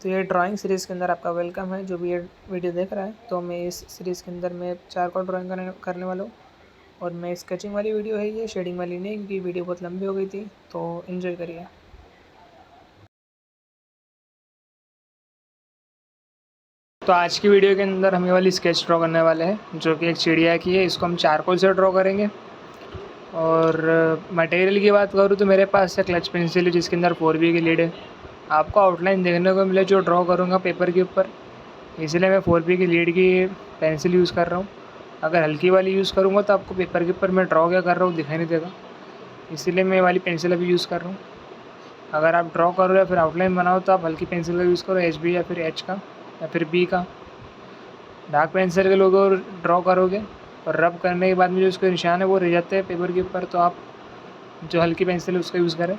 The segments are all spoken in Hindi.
तो ये ड्राइंग सीरीज़ के अंदर आपका वेलकम है। जो भी ये वीडियो देख रहा है, तो मैं इस सीरीज़ के अंदर मैं चारकोल ड्राइंग करने वाला हूँ। और मैं स्केचिंग वाली वीडियो है, ये शेडिंग वाली नहीं, क्योंकि वीडियो बहुत लंबी हो गई थी। तो इन्जॉय करिए। तो आज की वीडियो के अंदर हम ये वाली स्केच ड्रॉ करने वाले हैं, जो कि एक चिड़िया की है। इसको हम चारकोल से ड्रॉ करेंगे। और मटेरियल की बात करूँ तो मेरे पास है क्लच पेंसिल, जिसके अंदर 4B की लीड है। आपको आउटलाइन देखने को मिले जो ड्रॉ करूँगा पेपर के ऊपर, इसलिए मैं 4B की लीड की पेंसिल यूज़ कर रहा हूँ। अगर हल्की वाली यूज़ करूँगा तो आपको पेपर के ऊपर मैं ड्रॉ क्या कर रहा हूँ दिखाई नहीं देगा, इसीलिए मैं वाली पेंसिल अभी यूज़ कर रहा हूँ। अगर आप ड्रॉ करो या फिर आउटलाइन बनाओ तो आप हल्की पेंसिल का यूज़ करो, HB या फिर H का या फिर B का। डार्क पेंसिल के लोगो ड्रॉ करोगे और रब करने के बाद में जो उसके निशान है वो रह जाते हैं पेपर के ऊपर, तो आप जो हल्की पेंसिल है उसका यूज़ करें।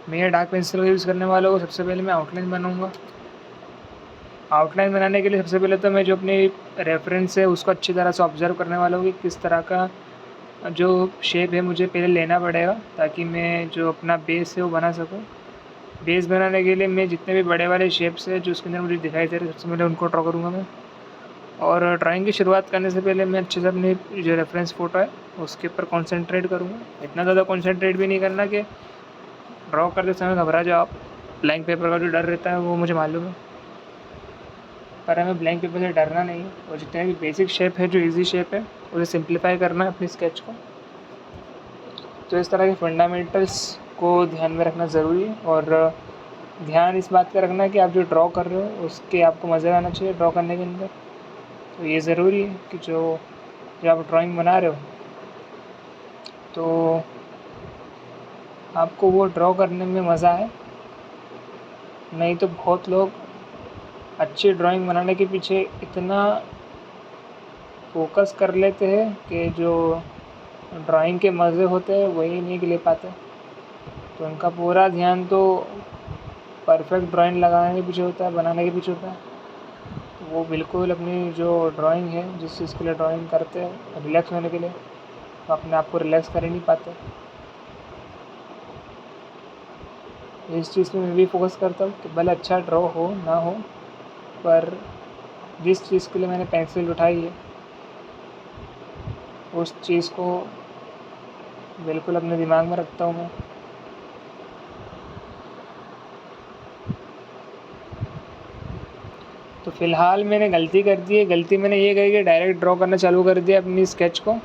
मैं ये डार्क पेंसिल का यूज़ करने वाला हूँ। सबसे पहले मैं आउटलाइन बनाऊँगा। आउटलाइन बनाने के लिए सबसे पहले तो मैं जो अपनी रेफरेंस है उसको अच्छी तरह से ऑब्ज़र्व करने वाला हूँ कि किस तरह का जो शेप है मुझे पहले लेना पड़ेगा, ताकि मैं जो अपना बेस है वो बना सकूँ। बेस बनाने के लिए मैं जितने भी बड़े वाले शेप्स है जो उसके अंदर मुझे दिखाई दे रहे हैं, सबसे पहले उनको ड्रॉ करूँगा मैं। और ड्राइंग की शुरुआत करने से पहले मैं अच्छे से अपनी जो रेफरेंस फ़ोटो है उसके ऊपर कॉन्सेंट्रेट करूँगा। इतना ज़्यादा कॉन्सेंट्रेट भी नहीं करना कि ड्रॉ करते समय घबरा जाओ आप। ब्लैंक पेपर का जो डर रहता है वो मुझे मालूम है, पर हमें ब्लैंक पेपर से डरना नहीं है। और जितने भी बेसिक शेप है, जो इजी शेप है, उसे सिंप्लीफाई करना है अपनी स्केच को। तो इस तरह के फंडामेंटल्स को ध्यान में रखना ज़रूरी है। और ध्यान इस बात का रखना है कि आप जो ड्रॉ कर रहे हो उसके आपको मज़ा आना चाहिए ड्रॉ करने के अंदर। तो ये ज़रूरी है कि जो आप ड्राइंग बना रहे हो तो आपको वो ड्रॉ करने में मज़ा आए। नहीं तो बहुत लोग अच्छी ड्राइंग बनाने के पीछे इतना फोकस कर लेते हैं कि जो ड्राइंग के मज़े होते हैं वही नहीं ले पाते। तो उनका पूरा ध्यान तो परफेक्ट ड्राइंग लगाने के पीछे होता है, बनाने के पीछे होता है। तो वो बिल्कुल अपनी जो ड्राइंग है, जिस चीज़ के लिए ड्राइंग करते हैं रिलैक्स होने के लिए, तो अपने आप को रिलैक्स कर ही नहीं पाते। इस चीज़ पे मैं भी फोकस करता हूँ कि भले अच्छा ड्रॉ हो ना हो, पर जिस चीज़ के लिए मैंने पेंसिल उठाई है उस चीज़ को बिल्कुल अपने दिमाग में रखता हूँ मैं। तो फ़िलहाल मैंने गलती कर दी है। गलती मैंने ये करी कि डायरेक्ट ड्रॉ करना चालू कर दिया अपनी स्केच को।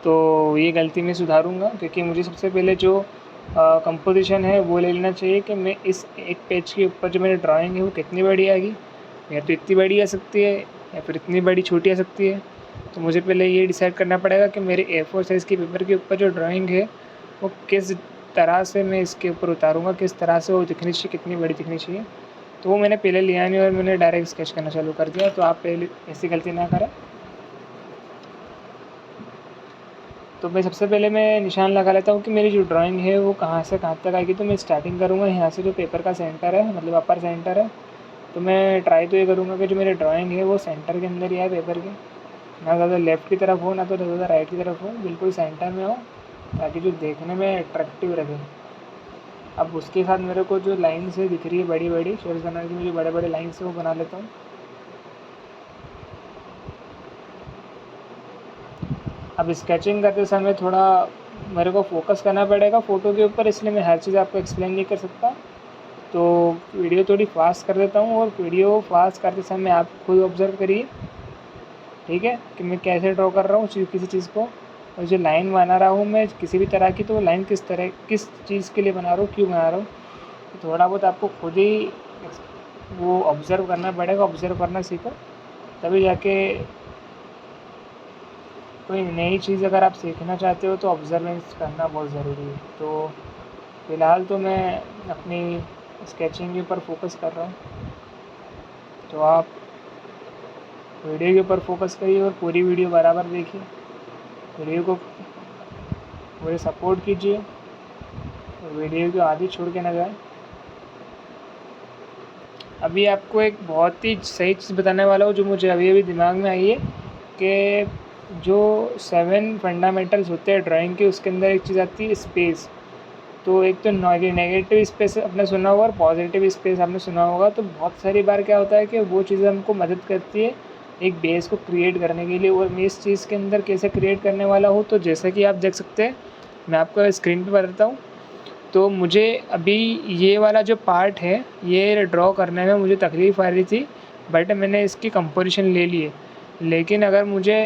तो ये गलती मैं सुधारूँगा, क्योंकि मुझे सबसे पहले जो कंपोजिशन है वो ले लेना चाहिए कि मैं इस एक पेज के ऊपर जो मेरी ड्राइंग है वो कितनी बड़ी आएगी। या तो इतनी बड़ी आ सकती है या फिर इतनी बड़ी छोटी आ सकती है। तो मुझे पहले ये डिसाइड करना पड़ेगा कि मेरे A4 साइज़ के पेपर के ऊपर जो ड्राइंग है वो किस तरह से मैं इसके ऊपर उतारूँगा, किस तरह से वो दिखनी चाहिए, कितनी बड़ी दिखनी चाहिए। तो वो मैंने पहले लिया नहीं और मैंने डायरेक्ट स्केच करना चालू कर दिया। तो आप पहले ऐसी गलती ना करें। तो मैं सबसे पहले मैं निशान लगा लेता हूँ कि मेरी जो ड्राइंग है वो कहाँ से कहाँ तक आएगी। तो मैं स्टार्टिंग करूँगा यहाँ से, जो पेपर का सेंटर है, मतलब अपर सेंटर है। तो मैं ट्राई तो ये करूँगा कि जो मेरी ड्राइंग है वो सेंटर के अंदर ही आए पेपर के, ना ज़्यादा लेफ़्ट की तरफ हो ना तो ज़्यादा राइट की तरफ हो, बिल्कुल सेंटर में हो, ताकि जो देखने में अट्रैक्टिव रहे। अब उसके साथ मेरे को जो लाइन्स है दिख रही है बड़ी बड़ी शेप्स बनाने की, मुझे बड़े बड़े लाइन्स है वो बना लेता हूँ। अब स्केचिंग करते समय थोड़ा मेरे को फोकस करना पड़ेगा फ़ोटो के ऊपर, इसलिए मैं हर चीज़ आपको एक्सप्लेन नहीं कर सकता। तो वीडियो थोड़ी फास्ट कर देता हूँ, और वीडियो फास्ट करते समय आप खुद ऑब्ज़र्व करिए, ठीक है, कि मैं कैसे ड्रॉ कर रहा हूँ किसी चीज़ को। और जो लाइन बना रहा हूँ मैं किसी भी तरह की, तो वो लाइन किस चीज़ के लिए बना रहा हूँ, क्यों बना रहा हूँ, तो थोड़ा बहुत आपको खुद ही वो ऑब्ज़र्व करना पड़ेगा। ऑब्ज़र्व करना सीखो, तभी जाके कोई नई चीज़ अगर आप सीखना चाहते हो तो ऑब्ज़र्वेंस करना बहुत ज़रूरी है। तो फ़िलहाल तो मैं अपनी स्केचिंग के ऊपर फोकस कर रहा हूँ। तो आप वीडियो के ऊपर फोकस करिए और पूरी वीडियो बराबर देखिए, वीडियो को पूरे सपोर्ट कीजिए और वीडियो को आधी छोड़ के ना जाए। अभी आपको एक बहुत ही सही चीज़ बताने वाला हूँ जो मुझे अभी दिमाग में आई है, कि जो 7 फंडामेंटल्स होते हैं ड्राइंग के, उसके अंदर एक चीज़ आती है स्पेस। तो एक तो नेगेटिव स्पेस आपने सुना होगा और पॉजिटिव स्पेस आपने सुना होगा। तो बहुत सारी बार क्या होता है कि वो चीज़ें हमको मदद करती है एक बेस को क्रिएट करने के लिए। और मैं इस चीज़ के अंदर कैसे क्रिएट करने वाला हूँ, तो जैसा कि आप देख सकते हैं, मैं आपको स्क्रीन पर बताता हूँ। तो मुझे अभी ये वाला जो पार्ट है ये ड्रॉ करने में मुझे तकलीफ़ आ रही थी, बट मैंने इसकी कंपोजिशन ले ली है। लेकिन अगर मुझे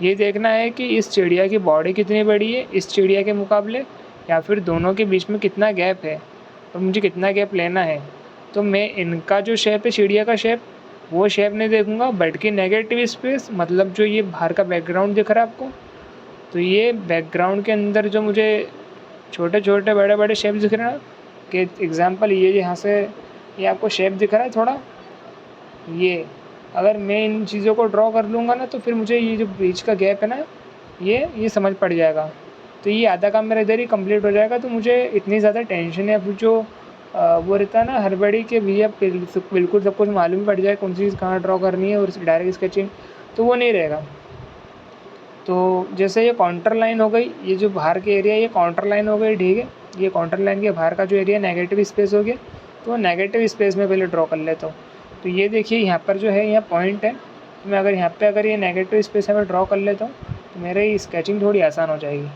ये देखना है कि इस चिड़िया की बॉडी कितनी बड़ी है इस चिड़िया के मुकाबले, या फिर दोनों के बीच में कितना गैप है और मुझे कितना गैप लेना है, तो मैं इनका जो शेप है चिड़िया का शेप, वो शेप नहीं देखूँगा, बट कि नेगेटिव स्पेस, मतलब जो ये बाहर का बैकग्राउंड दिख रहा है आपको, तो ये बैकग्राउंड के अंदर जो मुझे छोटे छोटे बड़े बड़े शेप दिख रहे हैं कि एग्जांपल ये यहाँ से ये आपको शेप दिख रहा है थोड़ा, ये अगर मैं इन चीज़ों को ड्रॉ कर लूँगा ना, तो फिर मुझे ये जो बीच का गैप है ना, ये समझ पड़ जाएगा। तो ये आधा काम मेरा इधर ही कंप्लीट हो जाएगा। तो मुझे इतनी ज़्यादा टेंशन है, फिर जो वो रहता है ना हड़बड़ी के भैया बिल्कुल सब कुछ मालूम ही पड़ जाए कौन सी चीज़ कहाँ ड्रॉ करनी है और डायरेक्ट स्केचिंग, तो वो नहीं रहेगा। तो जैसे ये काउंटर लाइन हो गई, ये जो बाहर के एरिया ये काउंटर लाइन हो गई, ठीक है। ये काउंटर लाइन के बाहर का जो एरिया नेगेटिव स्पेस हो गया, तो नेगेटिव स्पेस में पहले ड्रॉ कर लेता हूँ। तो ये देखिए यहाँ पर जो है यहाँ पॉइंट है, तो मैं अगर यहाँ पे अगर ये नेगेटिव स्पेस में ड्रॉ कर लेता हूँ, तो मेरी स्केचिंग थोड़ी आसान हो जाएगी।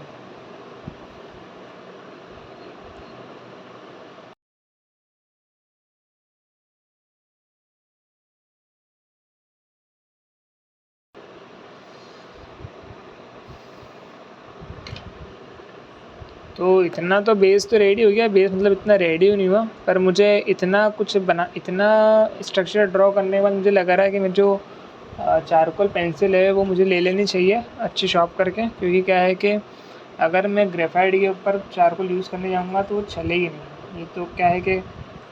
तो इतना तो बेस तो रेडी हो गया, बेस मतलब इतना रेडी नहीं हुआ, पर मुझे इतना कुछ इतना स्ट्रक्चर ड्रॉ करने के बाद मुझे लग रहा है कि मैं जो चारकोल पेंसिल है वो मुझे ले लेनी चाहिए अच्छी शॉर्प करके। क्योंकि क्या है कि अगर मैं ग्रेफाइट के ऊपर चारकोल यूज़ करने जाऊँगा तो वो चलेगी नहीं। ये तो क्या है कि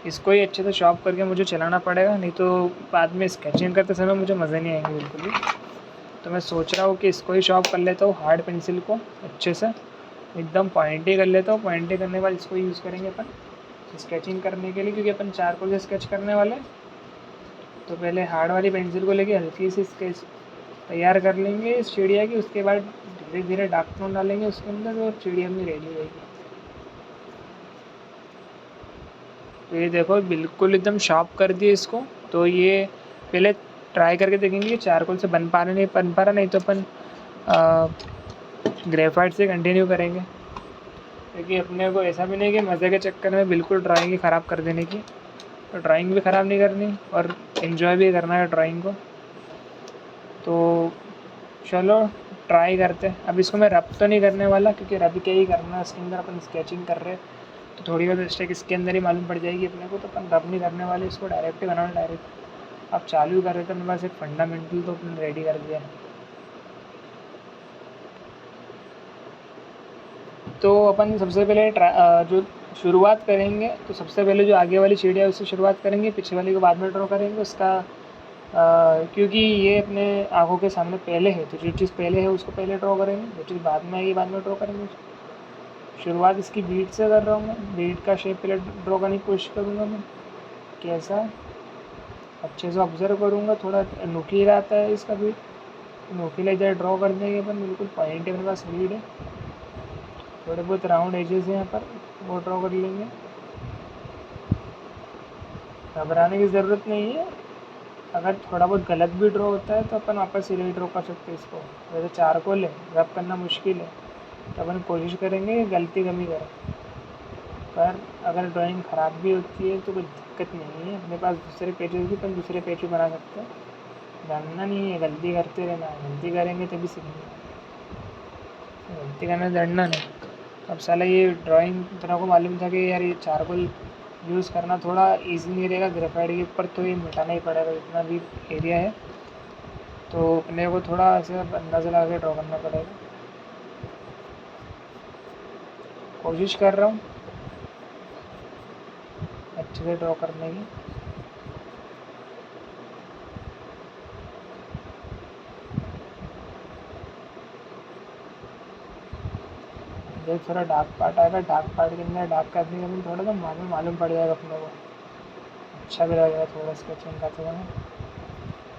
इसको ही अच्छे से शॉर्प करके मुझे चलाना पड़ेगा, नहीं तो बाद में स्केचिंग करते समय मुझे मज़े नहीं आएंगे बिल्कुल भी। तो मैं सोच रहा हूँ कि इसको ही शॉर्प कर लेता हूँ, हार्ड पेंसिल को अच्छे से एकदम पॉइंटी कर लेता हूँ। पॉइंटी करने के बाद इसको यूज़ करेंगे अपन स्केचिंग करने के लिए, क्योंकि अपन चारकोल से स्केच करने वाले। तो पहले हार्ड वाली पेंसिल को लेके हल्की सी स्केच तैयार कर लेंगे इस चिड़िया की, उसके बाद धीरे धीरे डार्क टोन डालेंगे उसके अंदर और चिड़िया अपनी रेडी हो जाएगी। तो ये देखो बिल्कुल एकदम शार्प कर दिए इसको। तो ये पहले ट्राई करके देखेंगे कि चारकोल से बन पा रहा, नहीं तो अपन ग्रेफाइट से कंटिन्यू करेंगे। क्योंकि अपने को ऐसा भी नहीं कि मज़े के चक्कर में बिल्कुल ड्राइंग ही ख़राब कर देने की, तो ड्राइंग भी ख़राब नहीं करनी और इन्जॉय भी करना है ड्राइंग को। तो चलो ट्राई करते हैं। अब इसको मैं रब तो नहीं करने वाला, क्योंकि रब क्या ही करना है, इसके अंदर अपन स्केचिंग कर रहे हैं तो थोड़ी बहुत मिस्टेक इसके अंदर ही मालूम पड़ जाएगी अपने को। तो अपन रब नहीं करने वाले, इसको डायरेक्ट ही बनाना डायरेक्ट। अब चालू कर रहे थे मेरे पास एक फंडामेंटल तो अपन रेडी कर दिया। तो अपन सबसे पहले जो शुरुआत करेंगे, तो सबसे पहले जो आगे वाली चिड़िया है उससे शुरुआत करेंगे, पीछे वाली को बाद में ड्रॉ करेंगे उसका। क्योंकि ये अपने आँखों के सामने पहले है, तो जो चीज़ पहले है उसको पहले ड्रॉ करेंगे, जो चीज़ बाद में आएगी बाद में ड्रॉ करेंगे उसको। शुरुआत इसकी बीट से कर रहा हूँ मैं, बीट का शेप पहले ड्रॉ करने की कोशिश करूँगा मैं। कैसा अच्छे से ऑब्जर्व करूँगा, थोड़ा नुकीला आता है इसका बीट, नुकीला इधर ड्रॉ कर देंगे अपन, बिल्कुल पॉइंट है अपने पास बीट है। थोड़े बहुत राउंड एजेस हैं यहाँ पर, वो ड्रॉ कर लेंगे। घबराने की ज़रूरत नहीं है, अगर थोड़ा बहुत गलत भी ड्रॉ होता है तो अपन वापस से रीड्रॉ कर सकते हैं इसको। वैसे चारकोल है, रब करना मुश्किल है, तो अपन कोशिश करेंगे कि गलती कमी करें। पर अगर ड्राइंग ख़राब भी होती है तो कोई दिक्कत नहीं है, अपने पास दूसरे पेजेस भी अपन दूसरे पेज भी बना सकते हैं। जानना नहीं है, गलती करते रहना है, गलती करेंगे तभी सीखेंगे, गलती करना डरना नहीं। अब साला ये ड्राइंग तेरे को मालूम था कि यार ये चारकोल यूज़ करना थोड़ा इजी नहीं रहेगा ग्रेफाइट के ऊपर, तो ये मिटाना ही पड़ेगा जितना भी एरिया है। तो अपने को थोड़ा ऐसे अंदाज़ा लगा के ड्रॉ करना पड़ेगा। कोशिश कर रहा हूँ अच्छे से ड्रॉ करने की। देख थोड़ा डार्क पार्ट आएगा, डार्क पार्ट के अंदर डार्क करने के बाद थोड़ा सा मालूम पड़ जाएगा अपने को, अच्छा भी लगेगा थोड़ा स्केचिंग करते समय।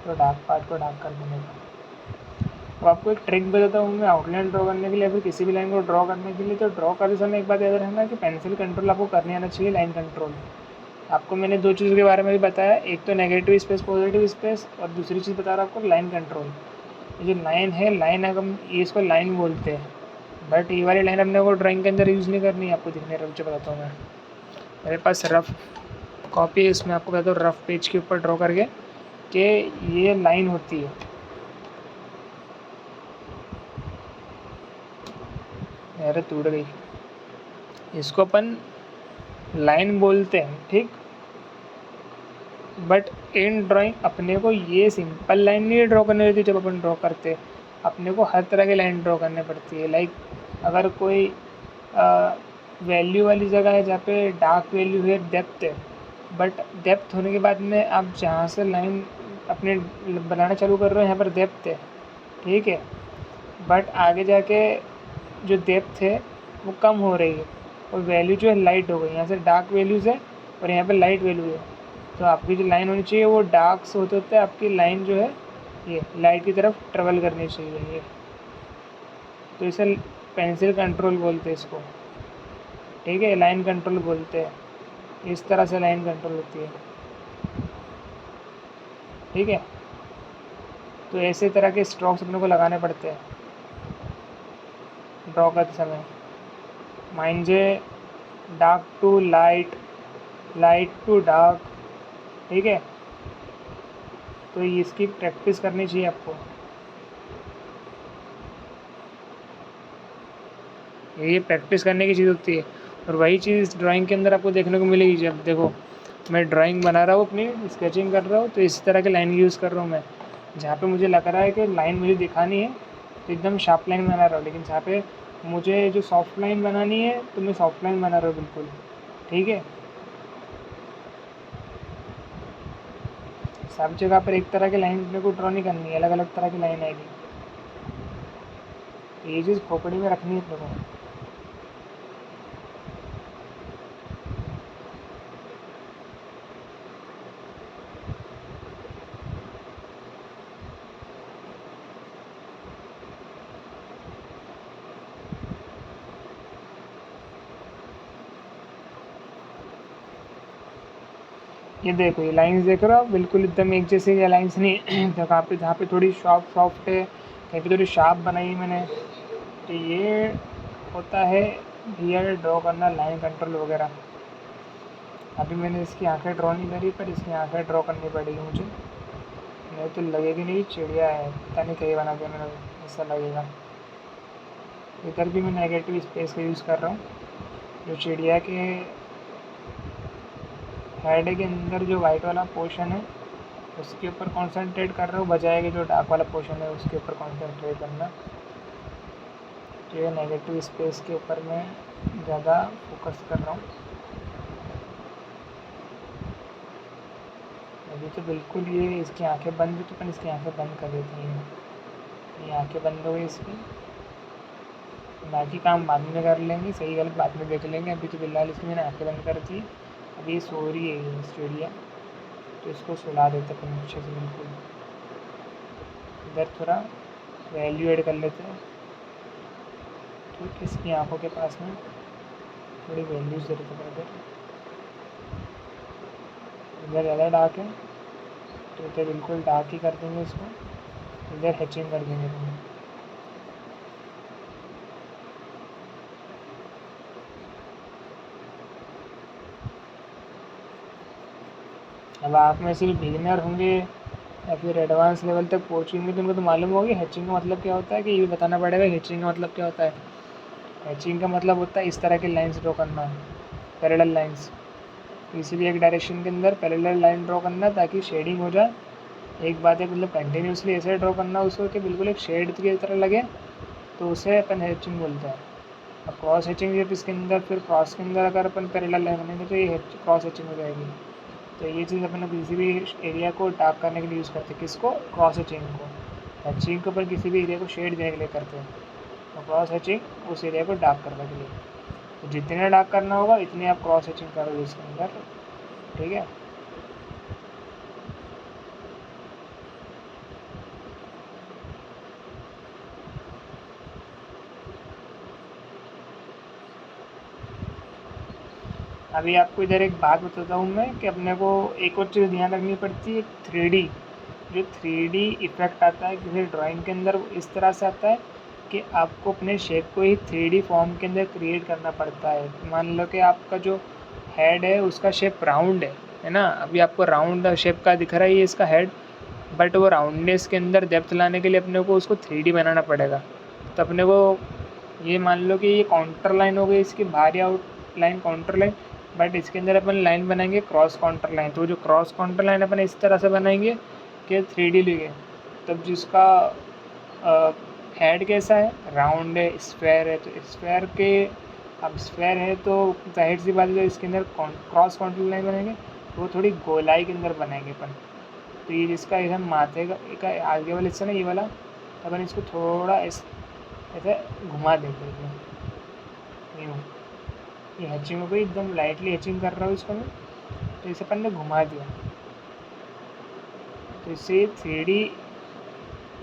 तो डार्क पार्ट को डार्क कर देने का। वो आपको एक ट्रिक बताता हूँ मैं आउटलाइन ड्रॉ करने के लिए, फिर किसी भी लाइन को ड्रॉ करने के लिए। तो ड्रॉ करते समय एक बात याद रखना कि पेंसिल कंट्रोल आपको करने आना चाहिए, लाइन कंट्रोल। आपको मैंने 2 चीज़ों के बारे में भी बताया, एक तो नेगेटिव स्पेस पॉजिटिव स्पेस, और दूसरी चीज़ बता रहा हूँ आपको लाइन कंट्रोल। ये जो लाइन है, लाइन हम इसको लाइन बोलते हैं, बट ये वाली लाइन अपने को ड्राइंग के अंदर यूज़ नहीं करनी है। आपको दिखने रफ जो बताता हूँ मैं, मेरे पास रफ कॉपी है, इसमें आपको बताता हूँ रफ पेज के ऊपर ड्रॉ करके कि ये लाइन होती है। अरे टूट गई, इसको अपन लाइन बोलते हैं, ठीक। बट इन ड्राइंग अपने को ये सिंपल लाइन नहीं ड्रॉ करनी रहती। जब अपन ड्रॉ करते अपने को हर तरह की लाइन ड्रॉ करनी पड़ती है। लाइक अगर कोई वैल्यू वाली जगह है जहाँ पे डार्क वैल्यू है, डेप्थ है, बट डेप्थ होने के बाद में आप जहाँ से लाइन अपने बनाना चालू कर रहे हो यहाँ पर डेप्थ है, ठीक है, बट आगे जाके जो डेप्थ है वो कम हो रही है और वैल्यू जो है लाइट हो गई। यहाँ से डार्क वैल्यूज़ है और यहाँ पे लाइट वैल्यू है, तो आपकी जो लाइन होनी चाहिए वो डार्क से होते होते आपकी लाइन जो है ये लाइट की तरफ ट्रेवल करनी चाहिए ये। तो इसे पेंसिल कंट्रोल बोलते हैं इसको, ठीक है, लाइन कंट्रोल बोलते हैं। इस तरह से लाइन कंट्रोल होती है, ठीक है। तो ऐसे तरह के स्ट्रोक्स अपने को लगाने पड़ते हैं ड्रॉ करते समय। माइंजे dark to light, light to dark, ठीक है। तो इसकी प्रैक्टिस करनी चाहिए आपको। ये प्रैक्टिस करने की चीज़ होती है, और वही चीज़ ड्राइंग के अंदर आपको देखने को मिलेगी। जब देखो मैं ड्राइंग बना रहा हूँ, अपनी स्केचिंग कर रहा हूँ, तो इस तरह के लाइन यूज़ कर रहा हूँ मैं। जहाँ पे मुझे लग रहा है कि लाइन मुझे दिखानी है तो एकदम शार्प लाइन बना रहा हूँ, लेकिन जहाँ पे मुझे जो सॉफ्ट लाइन बनानी है तो मैं सॉफ्ट लाइन बना रहा हूँ बिल्कुल, ठीक है। सब जगह पर एक तरह की लाइन अपने को ड्रॉ नहीं करनी है, अलग अलग तरह की लाइन आएगी। ये चीज़ खोपड़ी में रखनी है अपने को। ये देखो, ये लाइंस देख रहे हो बिल्कुल एकदम एक जैसे, ये लाइंस नहीं जहाँ पे थोड़ी सॉफ्ट है, कहीं पे थोड़ी शार्प बनाई है मैंने। तो ये होता है रियल ड्रॉ करना, लाइन कंट्रोल वगैरह। अभी मैंने इसकी आंखें ड्रॉ नहीं करी, पर इसकी आंखें ड्रॉ करनी पड़ेगी मुझे, नहीं तो लगेगी नहीं चिड़िया है, पता नहीं कहीं बना दिया मैंने, ऐसा लगेगा। इधर भी मैं नेगेटिव स्पेस का यूज़ कर रहा हूँ। जो चिड़िया के हेड के अंदर जो वाइट वाला पोर्शन है उसके ऊपर कंसंट्रेट कर रहा हूँ, बजाय के जो डार्क वाला पोर्शन है उसके ऊपर कंसंट्रेट करना। तो ये नेगेटिव स्पेस के ऊपर मैं ज़्यादा फोकस कर रहा हूँ। अभी तो बिल्कुल ये इसकी आंखें बंद, तो अपन इसकी आंखें बंद कर देते हैं। ये आंखें बंद हो गई इसकी, बाकी काम बाद में कर लेंगे, सही गलत बाद में देख लेंगे। अभी तो फिलहाल इसकी मैंने आंखें बंद कर दी। अभी ये सो रही है ये चिड़िया, तो इसको सुला देते अपन अच्छे से बिल्कुल। इधर थोड़ा वैल्यू ऐड कर लेते हैं, ठीक। इसकी आंखों के पास में थोड़ी वैल्यूज़ दे देते हैं इधर। इधर ज़्यादा डार्क है तो इधर बिल्कुल डार्क ही कर देंगे इसको, इधर हैचिंग कर देंगे तुम्हें। अब आप में से बिगिनर होंगे या फिर एडवांस लेवल तक पहुँचेंगे तो उनको तो मालूम होगी हैचिंग का मतलब क्या होता है, कि ये भी बताना पड़ेगा हैचिंग का मतलब क्या होता है। हैचिंग का मतलब होता है इस तरह की लाइंस ड्रॉ करना, पैरेलल लाइंस, किसी भी एक डायरेक्शन के अंदर पैरेलल लाइन ड्रॉ करना ताकि शेडिंग हो जाए। एक बात है, मतलब कंटिन्यूसली ऐसे ड्रॉ करना उसको कि बिल्कुल एक शेड की तरह लगे, तो उसे अपन हैचिंग बोलते हैं। और क्रॉस हैचिंग जब इसके अंदर, फिर क्रॉस के अंदर अगर अपन पैरेलल लाइन बनेंगे तो ये क्रॉस हैचिंग हो जाएगी। तो ये चीज़ अपन किसी भी एरिया को डार्क करने के लिए यूज़ करते हैं, किसको, क्रॉस हैचिंग को। हैचिंग को अपन किसी भी एरिया को शेड देने के लिए करते हैं, और क्रॉस हैचिंग उस एरिया को डार्क करने के लिए। तो जितने डार्क करना होगा इतने आप क्रॉस हैचिंग करोगे इसके अंदर, ठीक है। अभी आपको इधर एक बात बताता हूँ मैं कि अपने को एक और चीज़ ध्यान रखनी पड़ती है, 3D जो 3D इफ़ेक्ट आता है किसी ड्राइंग के अंदर, वो इस तरह से आता है कि आपको अपने शेप को ही 3D फॉर्म के अंदर क्रिएट करना पड़ता है। मान लो कि आपका जो हेड है उसका शेप राउंड है ना, अभी आपको राउंड शेप का दिख रहा है ये इसका हेड, बट वो राउंडनेस के अंदर डेप्थ लाने के लिए अपने को उसको 3D बनाना पड़ेगा। तो अपने को ये मान लो कि ये काउंटर लाइन हो गई इसकी बाहरी out line counter line, but इसके अंदर अपन लाइन बनाएंगे क्रॉस काउंटर लाइन। तो जो क्रॉस काउंटर लाइन अपन इस तरह से बनाएंगे कि 3D लेंगे, तब जिसका हेड कैसा है, राउंड है, स्क्वायर है, तो स्क्वायर के अब स्क्वायर है तो जाहिर सी बात है जो इसके अंदर क्रॉस काउंटर लाइन बनाएंगे तो वो थोड़ी गोलाई के अंदर बनाएंगे अपन। तो ये जिसका एकदम माथे का आगे वाला हिस्सा ना ये वाला, तो अपन इसको थोड़ा ऐसे घुमा देंगे यूँ। ये हैचिंग हो गई, एकदम लाइटली हैचिंग कर रहा हूँ इसको मैं, तो इसे अपन ने घुमा दिया, तो इससे 3D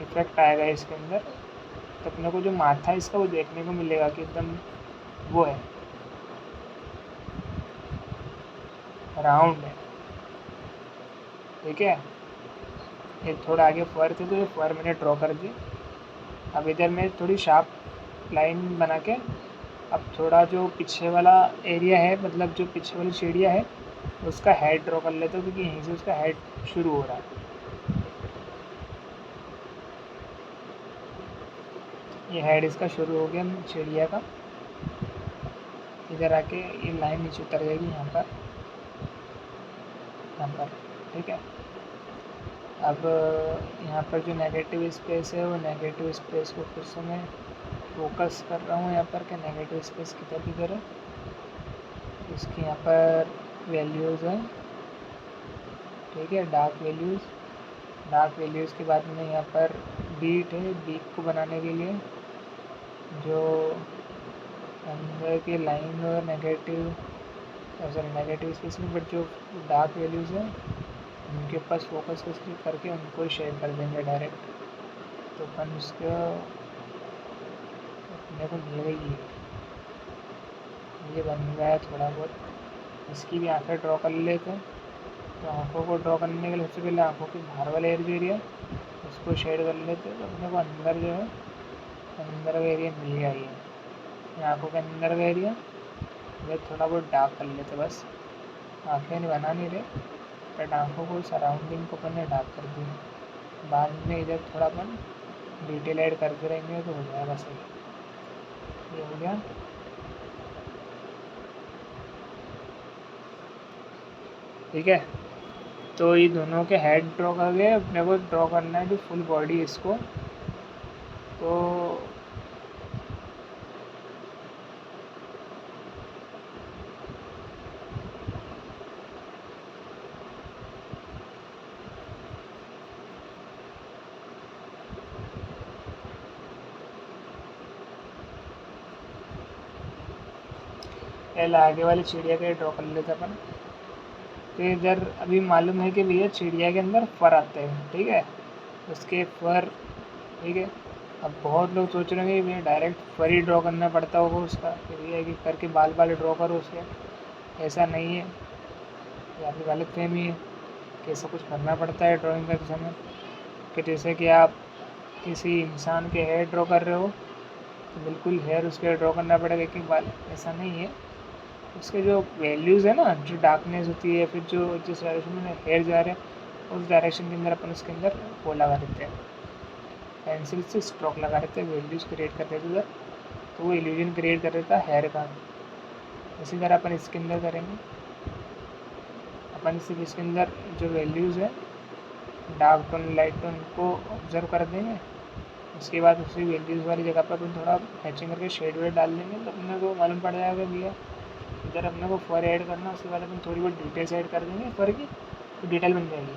इफेक्ट आएगा इसके अंदर। तो अपने को जो माथा है इसका वो देखने को मिलेगा कि एकदम वो है, राउंड है, ठीक है। ये थोड़ा आगे फर थे तो ये फर मैंने ड्रॉ कर दिए। अब इधर मैं थोड़ी शार्प लाइन बना के अब थोड़ा जो पीछे वाला एरिया है, मतलब जो पीछे वाली चिड़िया है उसका हेड ड्रॉ कर लेता हूँ, क्योंकि यहीं से उसका हेड शुरू हो रहा है। ये हेड इसका शुरू हो गया चिड़िया का। इधर आके ये लाइन नीचे उतर जाएगी यहाँ पर, ठीक है। अब यहाँ पर जो नेगेटिव स्पेस है वो नेगेटिव स्पेस को फिर से मैं फोकस कर रहा हूँ यहाँ पर कि नेगेटिव स्पेस किधर है। इसकी यहाँ पर वैल्यूज़ हैं, ठीक है, डार्क वैल्यूज़ के बाद में यहाँ पर बीट है, बीट को बनाने के लिए जो अंदर की लाइन और नेगेटिव स्पेस में, बट जो डार्क वैल्यूज़ हैं उनके पास फोकस करके उनको शेयर कर देंगे डायरेक्ट। तो अपन उसको अपने को मिल गई, ये बन गया है थोड़ा बहुत। इसकी भी आँखें ड्रॉ कर लेते हैं। तो आँखों को ड्रॉ करने के लिए सबसे पहले आँखों के बाहर वाला एरिया उसको शेड कर लेते हैं। तो अपने को अंदर जो है अंदर का एरिया मिल गया, ये आँखों के अंदर का एरिया ये थोड़ा बहुत डार्क कर लेते, बस आँखें नहीं बना नहीं रहे, बट आँखों को सराउंडिंग को अपन ने डार्क कर दिया। बाद में इधर थोड़ा अपन डिटेल ऐड करते रहेंगे तो हो जाएगा सही। ये हो गया, ठीक है। तो ये दोनों के हेड ड्रॉ कर गए, अपने को ड्रॉ करना है जो फुल बॉडी इसको। तो पहले आगे वाली चिड़िया का ड्रॉ कर लेते अपन। तो इधर अभी मालूम है कि भैया चिड़िया के अंदर फर आते हैं, ठीक है, उसके फर, ठीक है। अब बहुत लोग सोच रहे हैं कि भैया डायरेक्ट फर ही ड्रॉ करना पड़ता होगा उसका, कि भैया कि करके बाल ड्रॉ करो उसके। ऐसा नहीं है, ये आपकी गलतफहमी है कि ऐसा कुछ करना पड़ता है ड्राइंग करते समय। कि जैसे कि आप किसी इंसान के हेयर ड्रॉ कर रहे हो तो बिल्कुल हेयर उसके ड्रॉ करना पड़ेगा एक एक बाल, ऐसा नहीं है। उसके जो वैल्यूज़ है ना, जो डार्कनेस होती है, फिर जो जिस डायरेक्शन में हेयर जा रहे हैं उस डायरेक्शन के अंदर अपन उसके अंदर वो लगा देते हैं, पेंसिल से स्ट्रोक लगा देते हैं, वैल्यूज़ क्रिएट कर देते उधर, तो वो इल्यूजन क्रिएट कर देता है हेयर का। इसी तरह अपन इसके अंदर करेंगे, अपन सिर्फ इसके अंदर जो वैल्यूज़ है डार्क टोन लाइट टोन को ऑब्जर्व कर देंगे। उसके बाद उसी वैल्यूज़ वाली जगह पर अपन थोड़ा हैचिंग करके शेड वेड डाल देंगे, तो अपने को मालूम पड़ जाएगा भैया इधर अपने को फर ऐड करना। उसके बाद अपन थोड़ी बहुत डिटेल्स ऐड कर देंगे फर की, तो डिटेल बन जाएगी।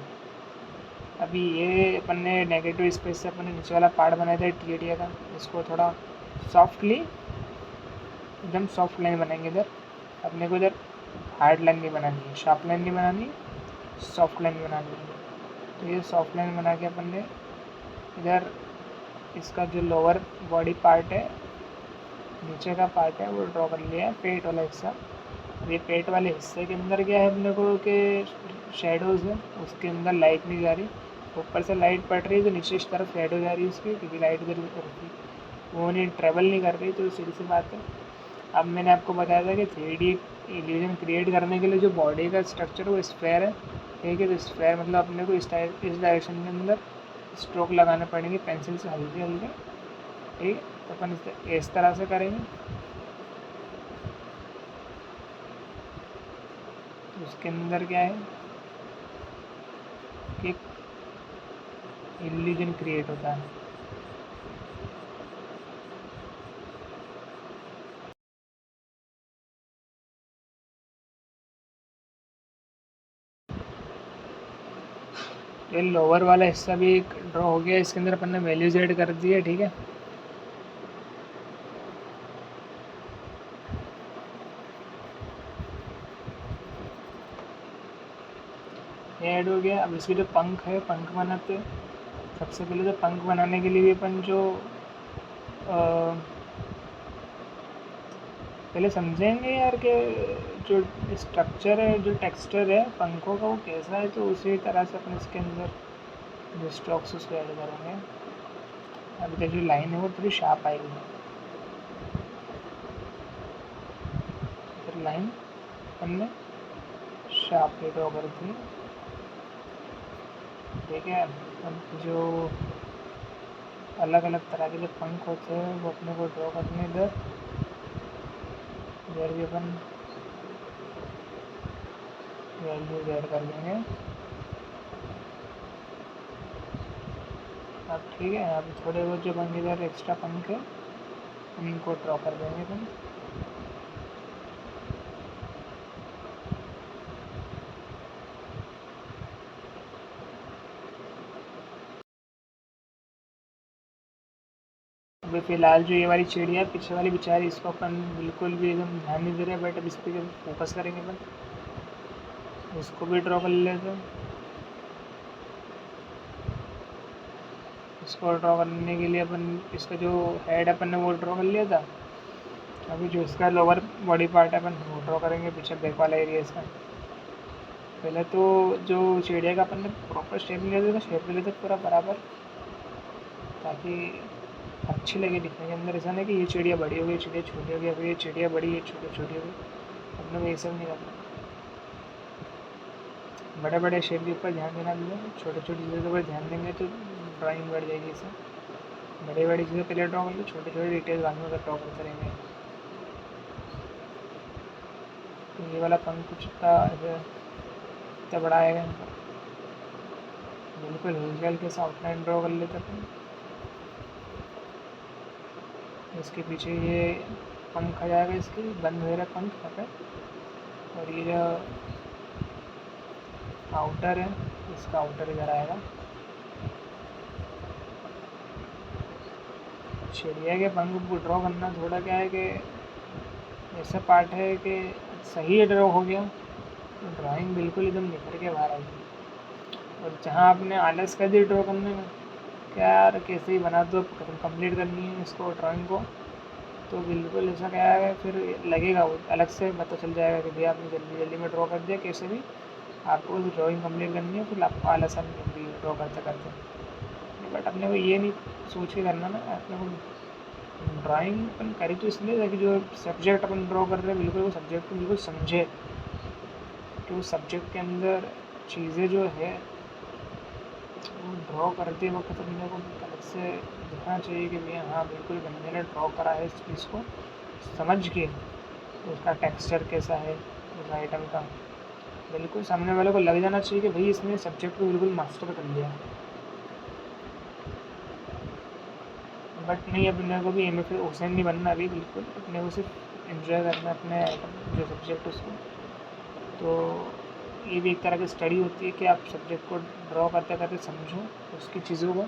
अभी ये अपन ने नेगेटिव स्पेस से अपन ने नीचे वाला पार्ट बनाया था टीएडिया का, इसको थोड़ा सॉफ्टली एकदम सॉफ्ट लाइन बनाएंगे। इधर अपने को इधर हार्ड लाइन नहीं बनानी है, शार्प लाइन नहीं बनानी, सॉफ्ट लाइन बनानी है। तो ये सॉफ्ट लाइन बना के अपन ने इधर इसका जो लोअर बॉडी पार्ट है, नीचे का पार्ट है, वो ड्रॉ कर लिया है, पेट वाला हिस्सा। ये पेट वाले हिस्से के अंदर क्या है अपने को कि शेडोज़ है, उसके अंदर लाइट नहीं जा रही, ऊपर से लाइट पड़ रही है तो नीचे इस तरफ शेडो जा रही है उसकी, क्योंकि लाइट इधर रहती वो नहीं ट्रेवल नहीं कर रही, तो सीधी सी बात है। अब मैंने आपको बताया था कि 3D इल्यूजन क्रिएट करने के लिए जो बॉडी का स्ट्रक्चर वो स्फेयर है, ठीक है। तो स्फेयर मतलब अपने को इस डायरेक्शन के अंदर स्ट्रोक लगाने पड़ेंगे पेंसिल से हल्के हल्के, ठीक है। तो अपन इस तरह से करेंगे। उसके अंदर क्या है कि इल्यूजन क्रिएट होता है। ये लोअर वाला हिस्सा भी ड्रॉ हो गया, इसके अंदर अपन ने वैल्यूज ऐड कर दी है, ठीक है। ये ऐड हो गया। अब इसके जो पंख है, पंख बनाते हैं। सबसे पहले तो पंख बनाने के लिए भी अपन जो पहले समझेंगे यार कि जो स्ट्रक्चर है, जो टेक्सचर है पंखों का वो कैसा है, तो उसी तरह से अपन इसके अंदर जो स्ट्रोक्स उसको ऐड करेंगे। अभी तक जो लाइन है वो थोड़ी शार्प आएगी, फिर लाइन अपन ने शार्प ड्रॉ करी थी, ठीक है। अब जो अलग अलग तरह के जो पंख होते हैं वो अपने को ड्रॉ करने इधर भी अपन वैल्यूज ऐड कर देंगे। अब ठीक है, अब थोड़े बहुत जो पंख इधर एक्स्ट्रा पंख है उनको ड्रॉ कर देंगे अपन। अभी फ़िलहाल जो ये वाली चिड़िया पीछे वाली बेचारी, इसको अपन बिल्कुल भी एकदम ध्यान नहीं दे रहे, बट अब इस पर फोकस करेंगे अपन, इसको भी ड्रॉ कर लेते हैं। इसको ड्रॉ करने के लिए अपन इसका जो हेड अपन ने वो ड्रॉ कर लिया था। अभी जो इसका लोअर बॉडी पार्ट है अपन वो ड्रॉ करेंगे, पीछे बैक वाला एरिया इसका। पहले तो जो चिड़िया का अपन ने प्रॉपर शेप लिया था, शेप ले लेते पूरा बराबर, ताकि अच्छी लगे दिखने के अंदर। ऐसा नहीं कि ये चिड़िया बड़ी हो गई, चिड़िया छोटी हो गई, अभी ये चिड़िया बड़ी है, छोटी हो गई। अपने को ये सब नहीं करना। बड़े बड़े शेप के ऊपर ध्यान देना भी है, छोटे छोटी चीज़ों के ऊपर ध्यान देंगे तो ड्राइंग बढ़ जाएगी इससे। बड़ी बड़ी चीज़ें पहले ड्रॉ कर लो, छोटे छोटे डिटेल्स बाद में ड्रॉ करते रहेंगे। तो ये वाला पंख कुछ इतना बड़ा आएगा, बिल्कुल हल्के हल्के सा आउटलाइन ड्रॉ कर लेते अपन। इसके पीछे ये पंख आ जाएगा, इसके बंद हो रहा पंख यहाँ पे, और ये जो आउटर है इसका आउटर इधर आएगा। चिड़िया के पंख को ड्रॉ करना थोड़ा क्या है कि ऐसा पार्ट है कि सही ड्रॉ हो गया तो ड्राइंग बिल्कुल एकदम निखर के बाहर आएगी। और जहाँ आपने आलस कर दी ड्रॉ करने में, क्या यार कैसे ही बना दो, कंप्लीट करनी है इसको ड्राइंग को, तो बिल्कुल ऐसा क्या है फिर लगेगा, वो अलग से पता चल जाएगा कि भैया आपने जल्दी जल्दी में ड्रॉ कर दिया, कैसे भी आपको उस ड्राइंग कंप्लीट करनी है, फिर आपको आलस आने लगती है ड्रॉ करते करते। बट अपने को ये नहीं सोच के करना ना, अपने को ड्राइंग अपन करी तो इसलिए ताकि जो सब्जेक्ट अपन ड्रॉ कर रहे हैं बिल्कुल वो सब्जेक्ट को बिल्कुल समझे, कि उस सब्जेक्ट के अंदर चीज़ें जो है वो ड्रॉ करते वक्त अपने को अलग से दिखना चाहिए कि भैया हाँ बिल्कुल बंदे ने ड्रॉ करा है इस चीज़ को समझ के, उसका टेक्सचर कैसा है उस आइटम का, बिल्कुल सामने वाले को लग जाना चाहिए कि भाई इसने सब्जेक्ट को बिल्कुल मास्टर कर लिया। बट नहीं, अपने को भी एम एफ हुसैन नहीं बनना अभी, बिल्कुल अपने को सिर्फ इन्जॉय करना अपने आइटम जो सब्जेक्ट उसको। तो ये भी एक तरह की स्टडी होती है कि आप सब्जेक्ट को ड्रॉ करते करते समझो उसकी चीज़ों को,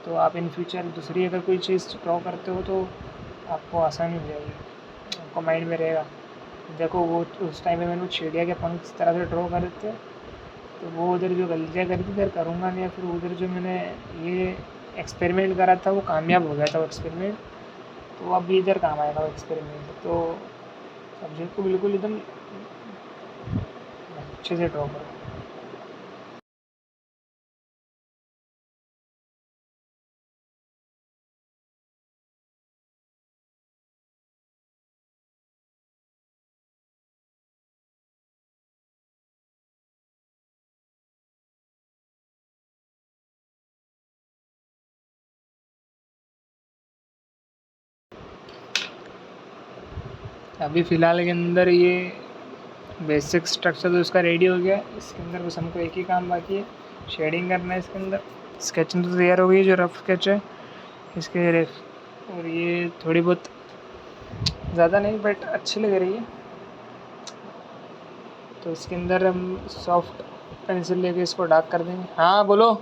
तो आप इन फ्यूचर दूसरी अगर कोई चीज़ ड्रॉ करते हो तो आपको आसानी हो जाएगी, आपको माइंड में रहेगा। देखो वो उस टाइम में मैंने वो चिड़िया के पंख इस तरह से ड्रॉ करे थे, तो वो उधर जो गलतियाँ करी थी इधर करूँगा नहीं, या फिर उधर जो मैंने ये एक्सपेरिमेंट करा था वो कामयाब हो गया था वो एक्सपेरिमेंट, तो अब भी इधर काम आएगा वो एक्सपेरिमेंट। तो सब्जेक्ट को बिल्कुल एकदम अच्छे से ड्रॉ करो। अभी फ़िलहाल के अंदर ये बेसिक स्ट्रक्चर तो इसका रेडी हो गया। इसके अंदर बस हमको एक ही काम बाकी है, शेडिंग करना है इसके अंदर। स्केचिंग तो तैयार हो गई, जो रफ स्केच है इसके रेफ, और ये थोड़ी बहुत ज़्यादा नहीं बट अच्छी लग रही है। तो इसके अंदर हम सॉफ्ट पेंसिल लेके इसको डार्क कर देंगे। हाँ बोलो।